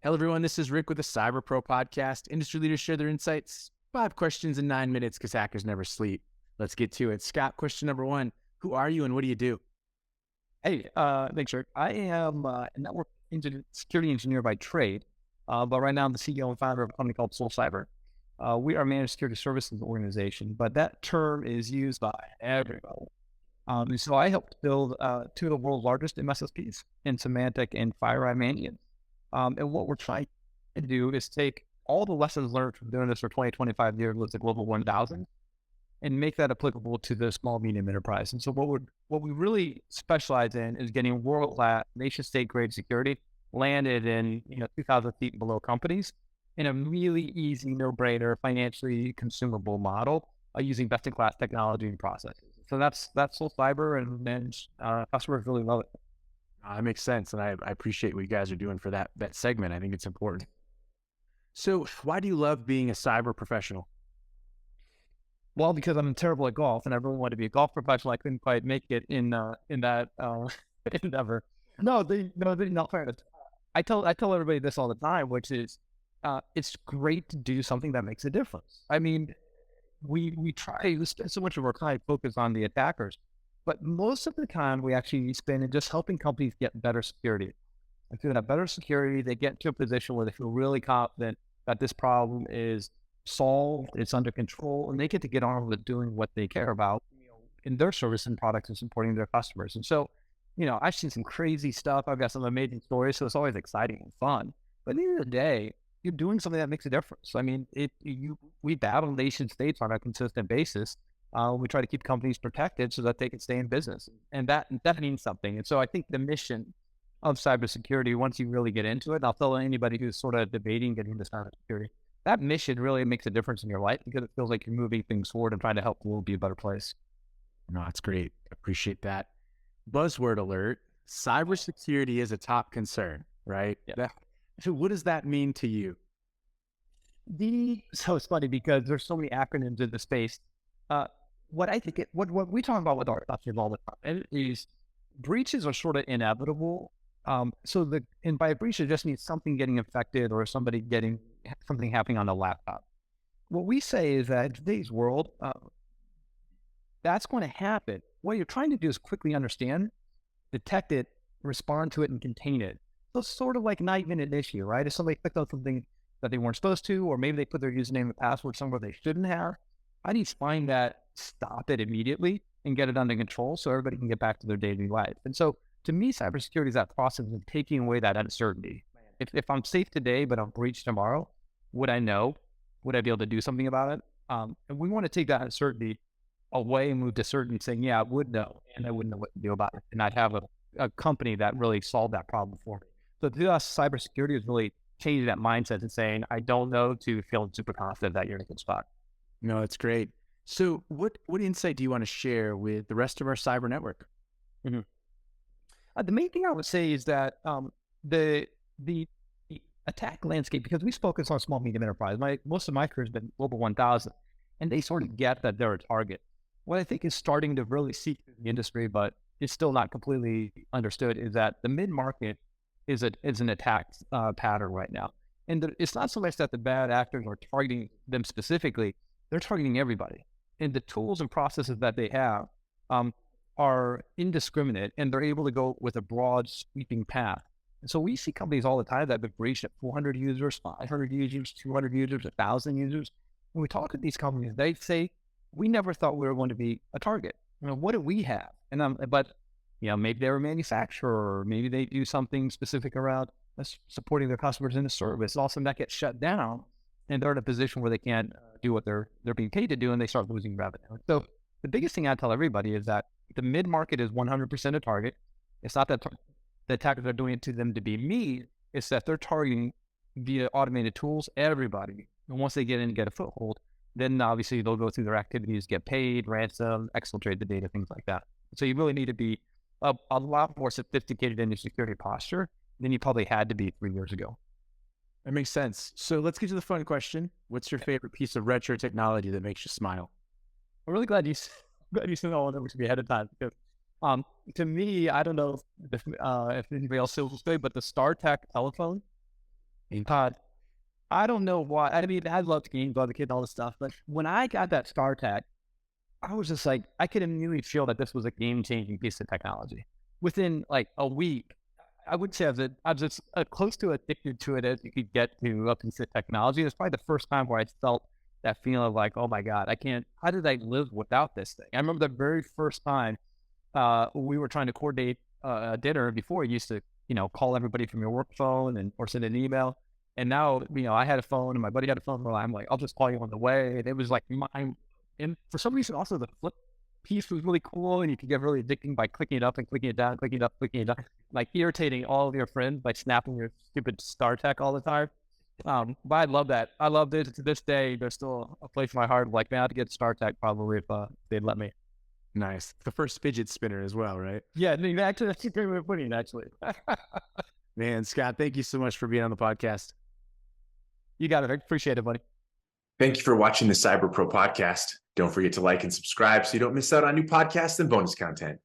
Hello, everyone. This is Rick with the Cyber Pro podcast. Industry leaders share their insights. 5 questions in 9 minutes because hackers never sleep. Let's get to it. Scott, question number one. Who are you and what do you do? Hey, thanks, Rick. I am a network security engineer by trade, but right now I'm the CEO and founder of a company called SolCyber. We are a managed security services organization, but that term is used by everybody. And so I helped build two of the world's largest MSSPs in Symantec and FireEye Mandiant. And what we're trying to do is take all the lessons learned from doing this for 20, 25 years with the Global 1000 and make that applicable to the small, medium enterprise. And so what we really specialize in is getting world-class nation state grade security landed in 2,000 feet below companies in a really easy, no-brainer, financially consumable model using best-in-class technology and processes. So that's SolCyber, and customers really love it. That makes sense. And I appreciate what you guys are doing for that segment. I think it's important. So why do you love being a cyber professional? Well, because I'm terrible at golf, and I really wanted to be a golf professional. I couldn't quite make it in that endeavor. No, not fair. I tell everybody this all the time, which is it's great to do something that makes a difference. I mean, we spend so much of our time focused on the attackers, but most of the time we actually spend in just helping companies get better security. And through that better security, they get to a position where they feel really confident that this problem is solved, it's under control, and they get to get on with doing what they care about in their service and products and supporting their customers. And so, I've seen some crazy stuff. I've got some amazing stories, so it's always exciting and fun. But at the end of the day, you're doing something that makes a difference. I mean, we battle nation states on a consistent basis. We try to keep companies protected so that they can stay in business, and that means something. And so I think the mission of cybersecurity, once you really get into it, and I'll tell anybody who's sort of debating getting into cybersecurity, that mission really makes a difference in your life because it feels like you're moving things forward and trying to help the world be a better place. No, that's great. Appreciate that. Buzzword alert. Cybersecurity is a top concern, right? Yeah. So what does that mean to you? So it's funny because there's so many acronyms in the space. What I think what we talk about with our customers all the time is breaches are sort of inevitable. And by a breach, it just means something getting infected or somebody getting something happening on the laptop. What we say is that in today's world, that's going to happen. What you're trying to do is quickly understand, detect it, respond to it, and contain it. So it's sort of like not even an issue, right? If somebody clicked on something that they weren't supposed to, or maybe they put their username and password somewhere they shouldn't have, I need to find that, stop it immediately, and get it under control so everybody can get back to their daily life. And so to me, cybersecurity is that process of taking away that uncertainty. If I'm safe today, but I'm breached tomorrow, would I know? Would I be able to do something about it? And we want to take that uncertainty away and move to certainty, saying, yeah, I would know, and I wouldn't know what to do about it. And I'd have a company that really solved that problem for me. So to us, cybersecurity is really changing that mindset and saying, I don't know, to feeling super confident that you're in a good spot. No, that's great. So what insight do you want to share with the rest of our cyber network? Mm-hmm. The main thing I would say is that the attack landscape, because we focus on small, medium enterprise, most of my career has been Global 1000, and they sort of get that they're a target. What I think is starting to really seep through the industry, but is still not completely understood, is that the mid-market is an attack pattern right now. And it's not so much that the bad actors are targeting them specifically, they're targeting everybody. And the tools and processes that they have are indiscriminate, and they're able to go with a broad, sweeping path. And so we see companies all the time that have been breached at 400 users, 500 users, 200 users, 1,000 users. When we talk to these companies, they say, we never thought we were going to be a target. What do we have? And but maybe they're a manufacturer, or maybe they do something specific around supporting their customers in the service. All of a sudden that gets shut down, and they're in a position where they can't do what they're being paid to do, and they start losing revenue. So the biggest thing I tell everybody is that the mid-market is 100% a target. It's not that the attackers are doing it to them to be mean. It's that they're targeting via automated tools everybody. And once they get in and get a foothold, then obviously they'll go through their activities, get paid, ransom, exfiltrate the data, things like that. So you really need to be a lot more sophisticated in your security posture than you probably had to be 3 years ago. That makes sense. So let's get to the fun question. What's your favorite piece of retro technology that makes you smile? I'm really glad you sent all that over to me ahead of time. Because, to me, I don't know if anybody else feels this way, but the StarTech telephone I don't know why. I mean, I loved games, love the kid, all this stuff. But when I got that StarTAC, I was just like, I could immediately feel that this was a game-changing piece of technology. Within like a week, I would say I was close to addicted to it as you could get to a piece of technology. It's probably the first time where I felt that feeling of like, oh my God, how did I live without this thing? I remember the very first time we were trying to coordinate a dinner. Before, you used to, call everybody from your work phone or send an email. And now, I had a phone and my buddy had a phone. Where I'm like, I'll just call you on the way. And it was like and for some reason, also the flip piece was really cool, and you could get really addicting by clicking it up and clicking it down, clicking it up, clicking it down, like irritating all of your friends by snapping your stupid StarTAC all the time. But I love that. I love it. To this day, there's still a place in my heart of like, man, I'd get StarTAC probably if they'd let me. Nice. The first fidget spinner as well, right? Yeah, actually, that's a great way of putting it, actually. Man, Scott, thank you so much for being on the podcast. You got it. I appreciate it, buddy. Thank you for watching the Cyber Pro podcast. Don't forget to like and subscribe so you don't miss out on new podcasts and bonus content.